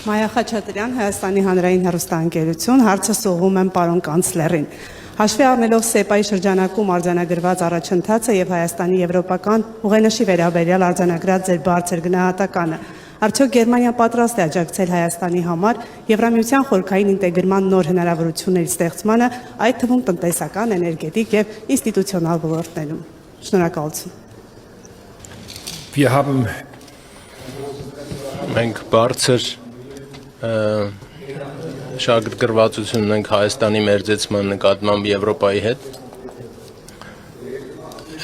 Մայա Խաչատրյան, Հայաստանի հանրային հեռուստաընկերություն, հարցը սողում եմ պարոն կանցլերին։ Հաշվի առնելով ՍԵՊԱ-ի շրջանակում արձանագրված առաջընթացը եւ Հայաստանի եվրոպական ուղենշի վերաբերյալ արձանագրած ձեր բարձր գնահատականը, արդյոք Գերմանիան պատրաստ է աջակցել Հայաստանի համար Եվրամիության խորքային ինտեգրման նոր հնարավորությունների ստեղծմանը, այդ թվում տնտեսական, էներգետիկ եւ ինստիտուցիոնալ ոլորտներում։ Շնորհակալություն։ Մենք բարձր շահագրգռվածություն ունենք Հայաստանի մերձեցման նկատմամբ Եվրոպայի հետ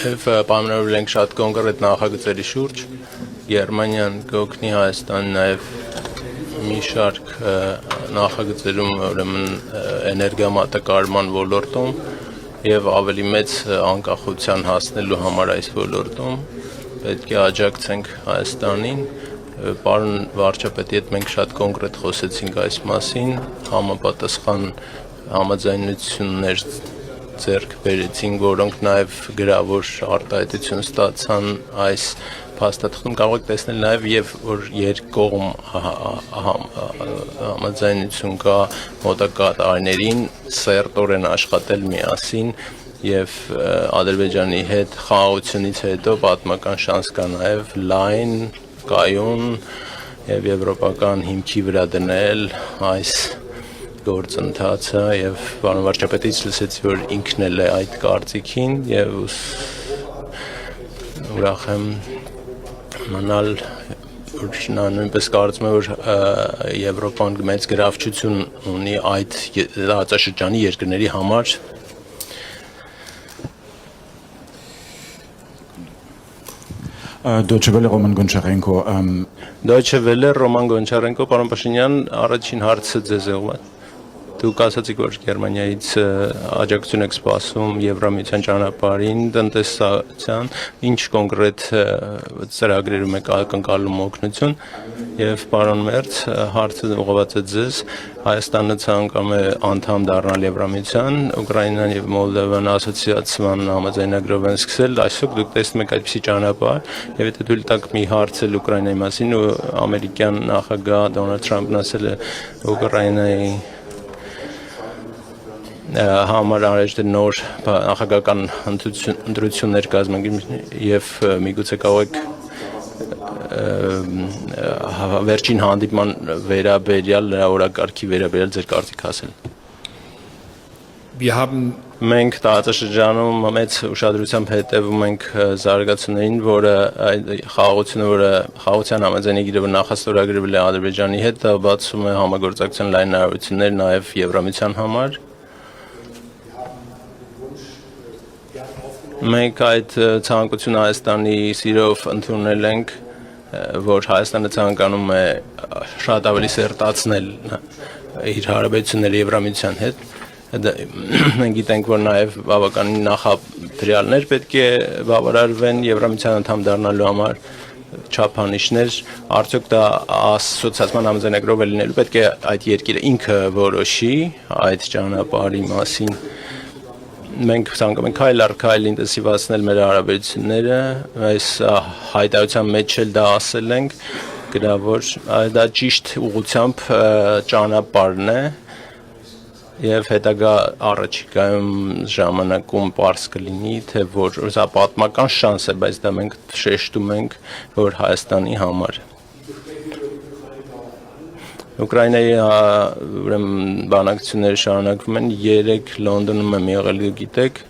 եւ պայմանավորվել ենք շատ կոնկրետ նախագծերի շուրջ։ Գերմանիան կօգնի Հայաստան նաեւ մի շարք նախագծերում, ուրեմն էներգամատակարարման ոլորտում եւ ավելի մեծ անկախության հասնելու համար այս ոլորտում պետք է աջակցենք Հայաստանին։ Պարոն վարչապետի հետ մենք շատ կոնկրետ խոսեցինք այս մասին, համապատասխան համաձայնություններ ձեռք բերեցինք, որոնք նաև գրավոր արտահայտություն ստացան այս փաստաթղթում, կարող եք տեսնել նաև եւ որ երկկողմ համաձայնություն կա մոտակա տարիներին սերտորեն աշխատել միասին եւ Ադրբեջանի հետ խաղաղությունից հետո պատմական շանս կա նաև լայն կայուն եւ եվրոպական հիմքի վրա դնել այս գործընթացը եւ պարոն վարչապետից լսեցի, որ ինքն էլ է այդ կարծիքին եւ ուրախ եմ մնալ, որ նա նույնպես կարծում է, որ Եվրոպան մեծ գրավչություն ունի այդ տարածաշրջանի երկրների համար։ Deutsche Welle, Roman Goncharenko. Deutsche Welle, Roman Goncharenko, պարոն Փաշինյան, առաջին հարցը ձեզ եղում է։ Դուք ասացիք, որ Գերմանիայից աջակցություն եք սպասում Եվրամիության ճանապարհին, տնտեսության, ինչ կոնկրետ ծրագրերում եք ակնկալում օգնություն եւ պարոն Մերց, հարցը ուղղված է ձեզ։ Հայաստանը ցանկանում է անդամ դառնալ Եվրամիության, Ուկրաինան եւ Մոլդովան ասոցիացիան համաձայնագրով են սկսել, այսօր դուք տեսնում եք այդպիսի ճանապարհ եւ եթե թույլ տաք մի հարց էլ Ուկրաինայի մասին ու ամերիկյան նախագահ Դոնալդ Թրամփն ասել է Ուկրաինայի համար արժե նոր նախագահական ընտրություններ կազմակերպել եւ միգուցե կարող եք վերջին հանդիպման վերաբերյալ նրա օրակարգի վերաբերյալ ձեր կարծիք ասել։ Մենք տարածաշրջանում մեծ ուշադրությամբ հետևում ենք զարգացումներին, որը խաղաղությունը, որը խաղաղության համաձայնագիրը նախաստորագրվել է Ադրբեջանի հետ, դա բացում է համագործակցության լայն հնարավորություններ նաեւ Եվրամիության համար։ Մենք այդ ցանկությունը Հայաստանի սիրով ընդունել ենք, որ Հայաստանը ցանկանում է շատ ավելի սերտացնել իր հարաբերությունները Եվրամիության հետ։ Մենք գիտենք, որ նաև բավականին նախադրյալներ պետք է բավարարվեն Եվրամիության անդամ դառնալու համար չափանիշներ, արդյոք դա ասոցիացիան համաձայնագրով լինելու պետք է այդ երկիրը ինքը որոշի այդ ճանապարհի մասին։ Մենք ցանկանում ենք քայլ առ քայլ ինտենսիվացնել մեր հարաբերությունները, այս հայտարարության մեջ էլ դա ասել ենք, գրավոր, դա ճիշտ ուղղությամբ ճանապարհն է եւ հետագա առաջիկայում ժամանակում պարզ կլինի, թե որ սա պատմական շանս է, բայց դա մենք շեշտում ենք, որ Հայաստանի համար։ Ուկրաինայի ուրեմն բանակցությունները շարունակվում են, 3 Լոնդոնում եմ եղել, գիտեք,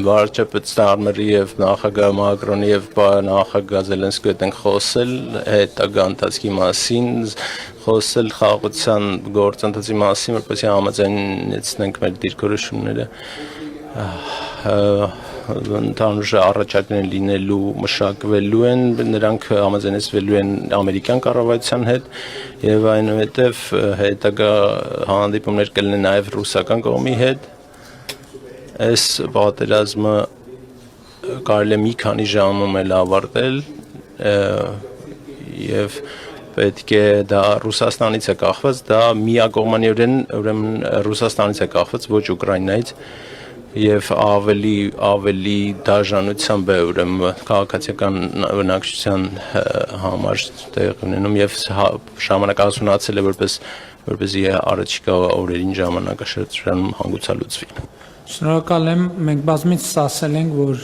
վարչապետ Ստարմերի եւ նախագահ Մակրոնի եւ նախագահ Զելենսկիի հետ ենք խոսել հետագա ընթացքի մասին, խոսել խաղաղության գործընթացի մասին, որպեսզի համաձայնեցնենք մեր դիրքորոշումները։ Ընդհանուր առաջարկներ լինելու մշակվելու են, նրանք համաձայնեցվելու են ամերիկյան կառավարության հետ եւ այնուհետեւ հետագա հանդիպումներ կլինեն նաեւ ռուսական կողմի հետ։ Այս պատերազմը կարելի է մի քանի ժամում էլ ավարտել եւ պետք է դա Ռուսաստանից է կախված, դա միակողմանիորեն ուրեմն Ռուսաստանից է կախված, ոչ Ուկրաինայից։ եւ ավելի դաժանությամբ է ուրեմն քաղաքացիական բնակչության համար տեղ ունենում եւ ժամանակ հասունացել է որպեսզի առաջիկա օրերին ժամանակաշրջանում հանգուցալուծվի։ Շնորհակալ եմ, մենք բազմիցս ասել ենք, որ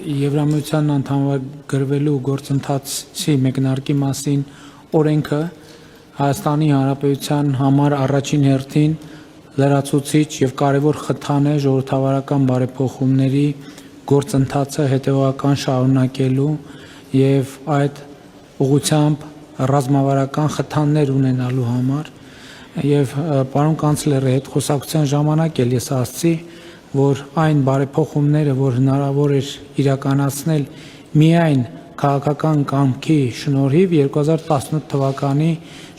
Եվրամիության անդամագրվելու գործընթացի մեկնարկի մասին օրենքը Հայաստանի Հանրապետության համար առաջին հերթին լրացուցիչ եւ կարեւոր խթան է ժողովրդավարական բարեփոխումների գործընթացը հետեւական շարունակելու եւ այդ ուղղությամբ ռազմավարական խթաններ ունենալու համար եւ պարոն կանցլերի հետ խոսակցության ժամանակ էլ ես ասացի, որ այն բարեփոխումները, որ հնարավոր էր իրականացնել միայն քաղաքական կամքի շնորհիվ 2018 թվականի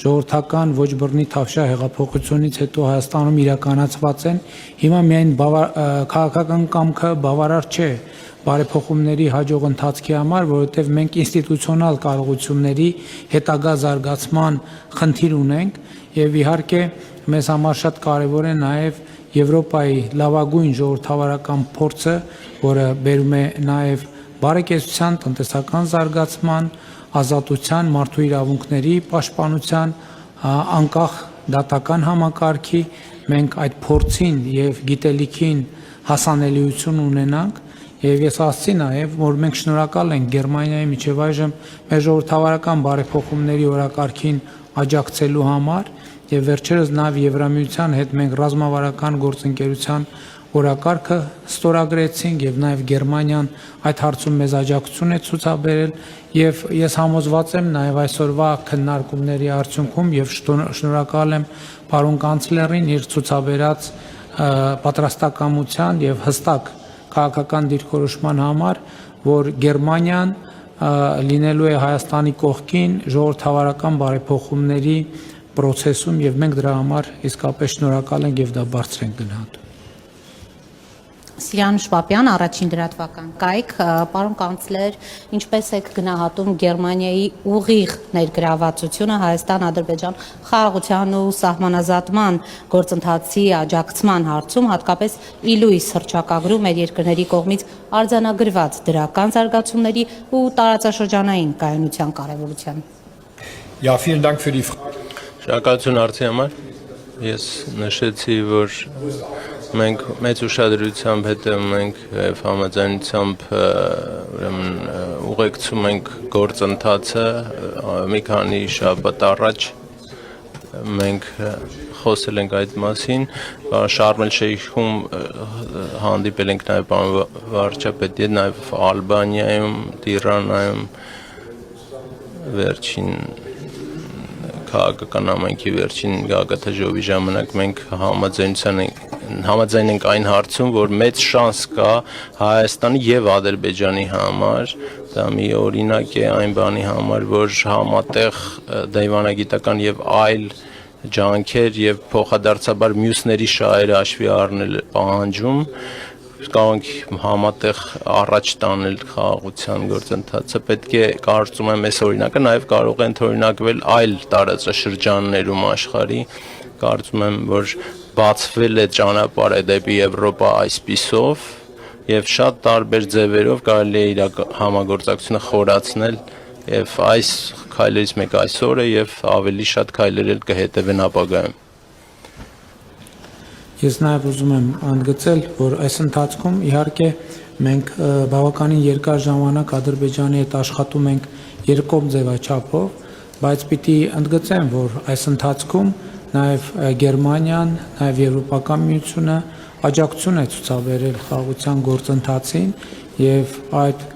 ժողովրդական ոչ բռնի թավշյա հեղափոխությունից հետո Հայաստանում իրականացված են, հիմա միայն քաղաքական կամքը բավարար չէ բարեփոխումների հաջող ընթացքի համար, որովհետև մենք ինստիտուցիոնալ կարողությունների հետագա զարգացման խնդիր ունենք եւ իհարկե մեզ համար շատ կարեւոր է նաեւ Եվրոպայի լավագույն ժողովրդավարական փորձը, որը բերում է նաեւ բարեկեցության, տնտեսական զարգացման, ազատության, մարդու իրավունքների պաշտպանության, անկախ դատական համակարգի, մենք այդ փորձին եւ գիտելիքին հասանելիություն ունենանք եւ ես ասացի նաեւ, որ մենք շնորհակալ ենք Գերմանիայի միջև այժմ մեր ժողովրդավարական բարեփոխումների օրակարգին աջակցելու համար եւ վերջերս նաեւ Եվրամիության հետ մենք ռազմավարական գործընկերության օրակարգը ստորագրեցինք եւ նաեւ Գերմանիան այդ հարցում մեզ աջակցություն է ցուցաբերել եւ ես համոզված եմ նաեւ այսօրվա քննարկումների արդյունքում եւ շնորհակալ եմ պարոն կանցլերին իր ցուցաբերած պատրաստակամության եւ հստակ քաղաքական դիրքորոշման համար, որ Գերմանիան լինելու է Հայաստանի կողքին ժողովրդավարական բարեփոխումների procesում եւ մենք դրա համար իսկապես շնորհակալ ենք եւ դա բարձր ենք գնահատում։ Սիրան Շվապյան, առաջին դրատվական կայք, պարոն կանցլեր, ինչպես եք գնահատում Գերմանիայի ուղիղ ներգրավվածությունը Հայաստան-Ադրբեջան խաղաղության ու սահմանազատման գործընթացի աջակցման հարցում, հատկապես իլույս հռչակագրում մեր երկրների կողմից արձանագրված դրական զարգացումների ու տարածաշրջանային կայունության կարևորության։ Ja, vielen Dank für die Frage. Շնորհակալություն հարցի համար։ Ես նշեցի, որ մենք մեծ ուշադրությամբ հետևում ենք եւ համաձայնությամբ ուրեմն ուղեկցում ենք գործընթացը մի քանի շաբաթ առաջ մենք խոսել ենք այդ մասին, Շարմ էլ-Շեյխում հանդիպել ենք նաեւ պարոն վարչապետի հետ, նաեւ Ալբանիայում, Տիրանայում վերջին քաղաքական համայնքի վերջին գագաթաժողովի ժամանակ մենք համաձայն ենք այն հարցում, որ մեծ շանս կա Հայաստանի եւ Ադրբեջանի համար, դա մի օրինակ է այն բանի համար, որ համատեղ դիվանագիտական եւ այլ ջանքեր եւ փոխադարձաբար մյուսների շահերը հաշվի առնել պահանջում կարող համատեղ առաջ տանել խաղաղության գործընթացը պետք է կարծում եմ այս օրինակը նաև կարող են օրինակվել այլ տարածաշրջաններում աշխարհի կարծում եմ որ բացվել է ճանապարհը դեպի Եվրոպա այսպիսով եւ շատ տարբեր ձևերով կարելի է իր համագործակցությունը խորացնել եւ այս քայլերից մեկը այսօր է եւ ավելի շատ քայլեր էլ կհետևեն ապագայում Ես նաև ուզում եմ ընդգծել, որ այս ընթացքում իհարկե մենք բավականին երկար ժամանակ Ադրբեջանի հետ աշխատում ենք երկկողմ ձևաչափով, բայց պիտի ընդգծեմ, որ այս ընթացքում նաև Գերմանիան, նաև Եվրոպական միությունը աջակցություն է ցուցաբերել խաղաղության գործընթացին եւ այդ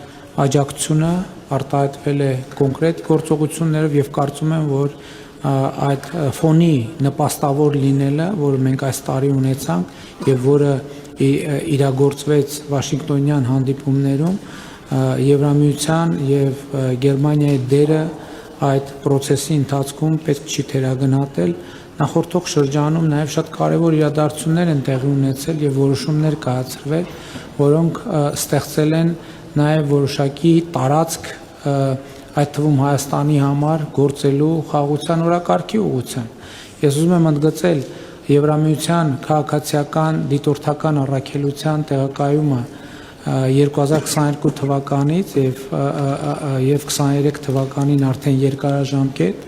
աջակցությունը արտահայտվել է կոնկրետ գործողություններով եւ կարծում եմ, որ այդ ֆոնի նպաստավոր լինելը, որը մենք այս տարի ունեցանք եւ որը իրագործվեց Վաշինգտոնյան հանդիպումներում Եվրամիության եւ Գերմանիայի դերը այդ process-ի ընթացքում պետք չի թերագնահատել նախորդող շրջանում նաեւ շատ կարեւոր իրադարձություններ են տեղի ունեցել եւ որոշումներ կայացրվել, որոնք ստեղծել են նաեւ որոշակի տարածք այդ թվում Հայաստանի համար գործելու խաղաղության օրակարգի ուղղությամբ։ Ես ուզում եմ ընդգծել Եվրամիության քաղաքացիական դիտորդական առաքելության տեղակայումը 2022 թվականից եւ 23 թվականին արդեն երկարաժամկետ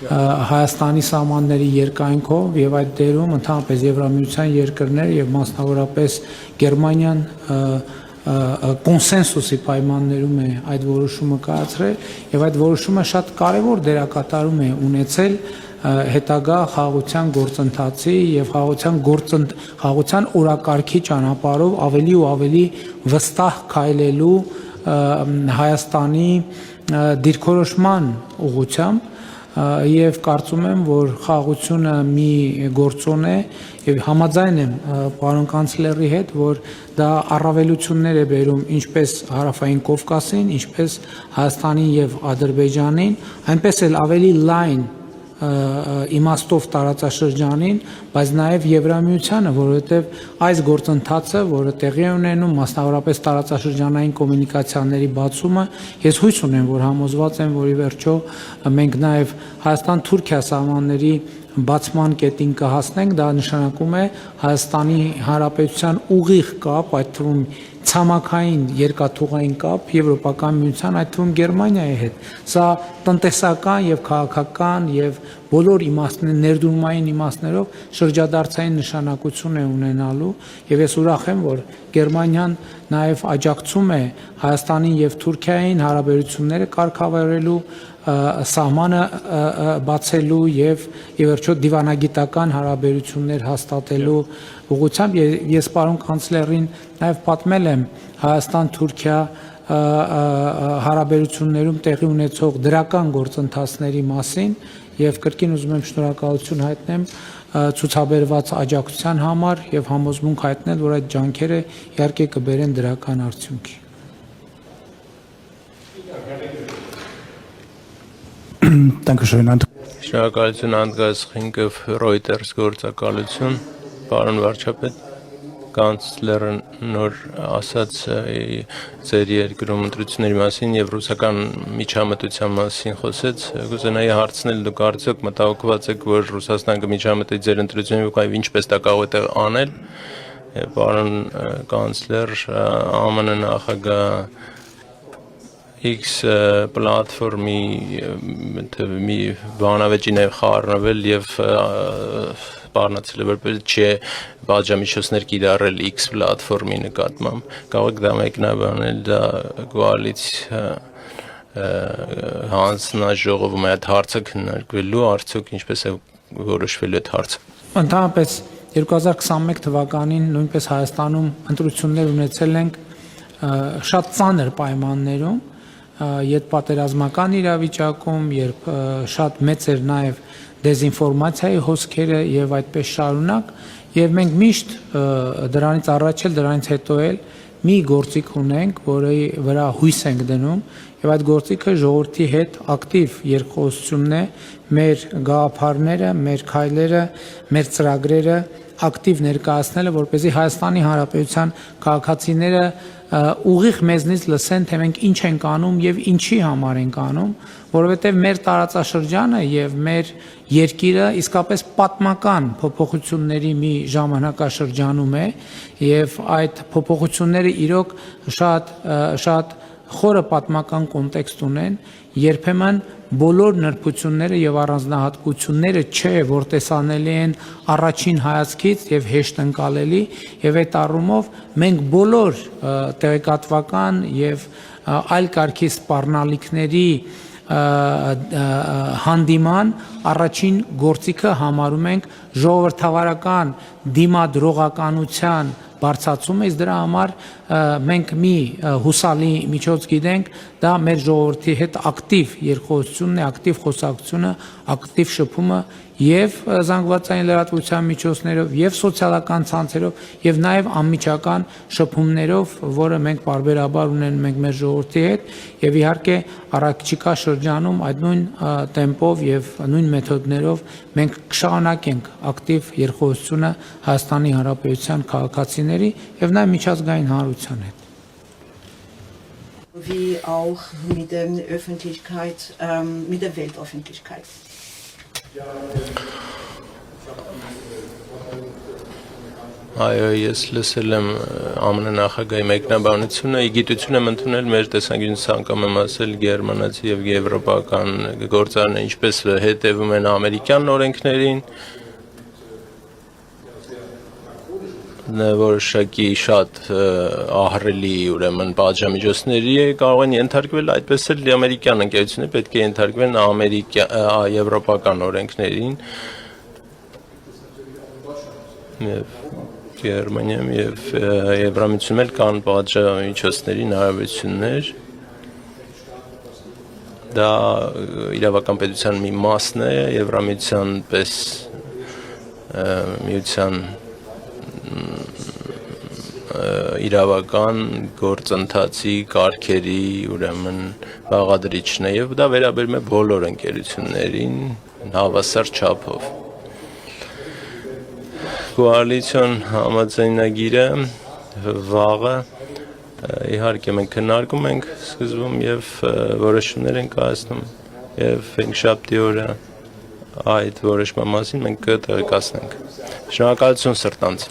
Հայաստանի սահմանների երկայնքով եւ այդ դերում ընդհանրապես Եվրամիության երկրներ եւ մասնավորապես Գերմանիան կոնսենսուսի պայմաններում է այդ որոշումը կայացրել եւ այդ որոշումը շատ կարեւոր դերակատարում է ունեցել հետագա խաղաղության գործընթացի եւ խաղաղության օրակարգի ճանապարհով ավելի ու ավելի վստահ քայլելու Հայաստանի դիրքորոշման ուղղությամբ եւ կարծում եմ, որ խաղաղությունը մի գործոն է եւ համաձայն եմ պարոն կանցլերի հետ, որ դա առավելություններ է բերում ինչպես Հարավային Կովկասին, ինչպես Հայաստանին եւ Ադրբեջանին, այնպես էլ ավելի լայն իմաստով տարածաշրջանին, բայց նաև Եվրամիությանը, որովհետև այս գործընթացը, որը տեղի է ունենում, մասնավորապես տարածաշրջանային կոմունիկացիաների բացումը, ես հույս ունեմ, որ համոզված եմ, որ ի վերջո մենք նաև Հայաստան-Թուրքիա սահմանների բացման կետին կհասնենք, դա նշանակում է Հայաստանի Հանրապետության ուղիղ կապ, այդ թվում ցամաքային երկաթուղային կապ Եվրոպական միության, այդ թվում Գերմանիայի հետ։ Սա տնտեսական եւ քաղաքական եւ բոլոր ներդրումային իմաստներով շրջադարձային նշանակություն է ունենալու եւ ես ուրախ եմ, որ Գերմանիան նաեւ աջակցում է Հայաստանին եւ Թուրքիային հարաբերությունները կարգավորելու սահմանը բացելու եւ ի վերջո դիվանագիտական հարաբերություններ հաստատելու ուղղությամբ ես պարոն կանցլերին նաեւ պատմել եմ Հայաստան-Թուրքիա հարաբերություններում տեղի ունեցող դրական գործընթացների մասին եւ կրկին ուզում եմ շնորհակալություն հայտնեմ ցուցաբերված աջակցության համար եւ համոզմունք հայտնել, որ այդ ջանքերը իհարկե կբերեն դրական արդյունքի։ Շնորհակալություն Անդգաս Խինկով Reuters գործակալություն, պարոն վարչապետ, կանցլերը նոր ասաց ձեր երկրում ընտրությունների մասին եւ ռուսական միջամտության մասին խոսեց, կուզենայի հարցնել դուք արդյոք մտահոգված եք, որ Ռուսաստան կմիջամտի ձեր ընտրություններին եւ ինչպես դա կարող է անել, պարոն կանցլեր, ԱՄՆ նախագահ X պլատֆորմի մի բանավեճի նաև խառնվել եւ բառնացել է որպես չէ բաժամիջոցներ կիրառել X պլատֆորմի նկատմամբ կարող եք դա մեկնաբանել դա կոալիցիա հանձնաժողովում այդ հարցը քննարկվելու արդյոք ինչպես է որոշվելու այդ հարցը Ընդհանրապես 2021 թվականին նույնպես Հայաստանում ընտրություններ ունեցել ենք շատ ծանր պայմաններում յետպատերազմական իրավիճակում, երբ շատ մեծ էր նաև դեզինֆորմացիայի հոսքերը եւ այդպես շարունակ, եւ մենք միշտ դրանից առաջ էլ դրանից հետո էլ մի գործիք ունենք, որի վրա հույս ենք դնում, եւ այդ գործիքը ժողովրդի հետ ակտիվ երկխոսությունն է, մեր գաղափարները, մեր քայլերը, մեր ծրագրերը ակտիվ ներկայացնելը, որպեսզի Հայաստանի Հանրապետության քաղաքացիները ուղիղ մեզնից լսեն, թե մենք ինչ ենք անում եւ ինչի համար ենք անում, որովհետեւ մեր տարածաշրջանը եւ մեր երկիրը իսկապես պատմական փոփոխությունների մի ժամանակաշրջանում է եւ այդ փոփոխությունները իրոք շատ խորը պատմական կոնտեքստ ունեն, երբեմն բոլոր նրբությունները եւ առանձնահատկությունները չէ, որ տեսանելի են առաջին հայացքից եւ հեշտ ընկալելի եւ այդ առումով մենք բոլոր տեղեկատվական եւ այլ կարգի սպառնալիքների հանդիման առաջին գործիքը համարում ենք ժողովրդավարական դիմադրողականության բարձրացումը, իսկ դրա համար մենք մի հուսալի միջոց գիտենք, դա մեր ժողովրդի հետ ակտիվ երկխոսությունն է, ակտիվ խոսակցությունը, ակտիվ շփումը եւ զանգվածային լրատվության միջոցներով եւ սոցիալական ցանցերով եւ նաեւ անմիջական շփումներով, որը մենք բարբերաբար ունենում ենք մեր ժողովրդի հետ եւ իհարկե առաջիկա շրջանում այդ նույն տեմպով եւ նույն մեթոդներով մենք կշարունակենք ակտիվ երկխոսությունը Հայաստանի Հանրապետության քաղաքացիների եւ նաեւ միջազգային հանրության հետ wie auch mit der Öffentlichkeit, mit der Weltöffentlichkeit. Այո, ես լսել եմ ԱՄՆ նախագահի մեկնաբանությունը, գիտություն եմ ընդունել մեր տեսանկյունից անգամ եմ ասել գերմանացի եւ եվրոպական գործարարները ինչպես հետևում են ամերիկյան օրենքներին, որոշակի շատ ահռելի ուրեմն պատժամիջոցների կարող են ենթարկվել, այդպես էլ ամերիկյան ընկերությունները պետք է ենթարկվեն եվրոպական օրենքներին եւ Գերմանիայում եւ Եվրամիությունում էլ կան պատժամիջոցների հնարավորություններ դա իրավական պետության մի մասն է Եվրամիության պես միության իրավական գործընթացի կարգերի ուրեմն բաղադրիչն է եւ դա վերաբերում է բոլոր ընկերություններին հավասար չափով Կոալիցիոն համաձայնագիրը վաղը իհարկե մենք քննարկում ենք սկզբում եւ որոշումներ ենք կայացնում եւ հինգշաբթի օրը այդ որոշման մասին մենք կտեղեկացնենք Շնորհակալություն սրտանց